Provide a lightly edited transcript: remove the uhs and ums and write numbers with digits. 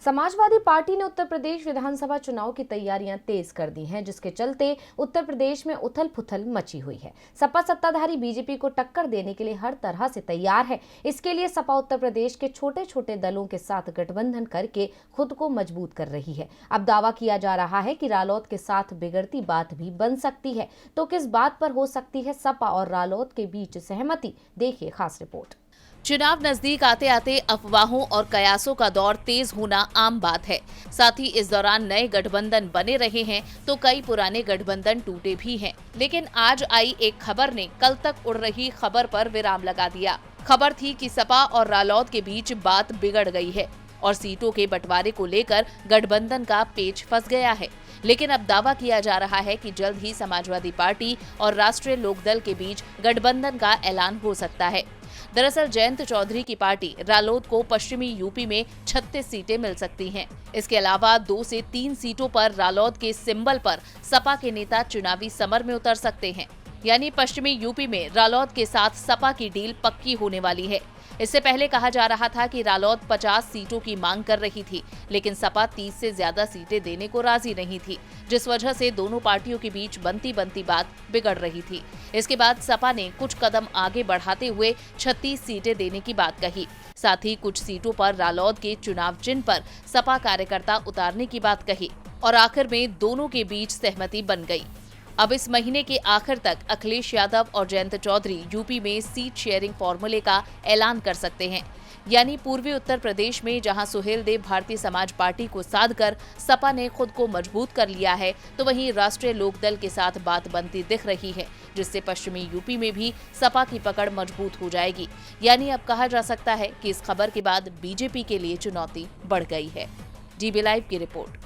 Samajwadi party ने उत्तर प्रदेश विधानसभा चुनाव की तैयारियां तेज कर दी हैं, जिसके चलते उत्तर प्रदेश में उथल-पुथल मची हुई है। सपा सत्ताधारी बीजेपी को टक्कर देने के लिए हर तरह से तैयार है। इसके लिए सपा उत्तर प्रदेश के छोटे छोटे दलों के साथ गठबंधन करके खुद को मजबूत कर रही है। अब दावा किया जा रहा है कि रालोद के साथ बिगड़ती बात भी बन सकती है। तो किस बात पर हो सकती है सपा और रालोद के बीच सहमति? देखिए खास रिपोर्ट। चुनाव नजदीक आते आते अफवाहों और कयासों का दौर तेज होना आम बात है। साथ ही इस दौरान नए गठबंधन बने रहे हैं तो कई पुराने गठबंधन टूटे भी हैं। लेकिन आज आई एक खबर ने कल तक उड़ रही खबर पर विराम लगा दिया। खबर थी कि सपा और रालोद के बीच बात बिगड़ गई है और सीटों के बंटवारे को लेकर गठबंधन का पेच फंस गया है। लेकिन अब दावा किया जा रहा है कि जल्द ही समाजवादी पार्टी और राष्ट्रीय लोकदल के बीच गठबंधन का ऐलान हो सकता है। दरअसल जयंत चौधरी की पार्टी रालोद को पश्चिमी यूपी में 36 सीटें मिल सकती हैं। इसके अलावा 2 से 3 सीटों पर रालोद के सिंबल पर सपा के नेता चुनावी समर में उतर सकते हैं। यानी पश्चिमी यूपी में रालोद के साथ सपा की डील पक्की होने वाली है। इससे पहले कहा जा रहा था कि रालोद 50 सीटों की मांग कर रही थी, लेकिन सपा 30 से ज्यादा सीटें देने को राजी नहीं थी, जिस वजह से दोनों पार्टियों के बीच बनती बात बिगड़ रही थी। इसके बाद सपा ने कुछ कदम आगे बढ़ाते हुए 36 सीटें देने की बात कही। साथ ही कुछ सीटों पर रालोद के चुनाव चिन्ह पर सपा कार्यकर्ता उतारने की बात कही और आखिर में दोनों के बीच सहमति बन गई। अब इस महीने के आखिर तक अखिलेश यादव और जयंत चौधरी यूपी में सीट शेयरिंग फॉर्मूले का ऐलान कर सकते हैं। यानी पूर्वी उत्तर प्रदेश में जहां सुहेल देव भारतीय समाज पार्टी को साध कर सपा ने खुद को मजबूत कर लिया है, तो वहीं राष्ट्रीय लोकदल के साथ बात बनती दिख रही है, जिससे पश्चिमी यूपी में भी सपा की पकड़ मजबूत हो जाएगी। यानी अब कहा जा सकता है कि इस खबर के बाद बीजेपी के लिए चुनौती बढ़ गई है। डीबी लाइव की रिपोर्ट।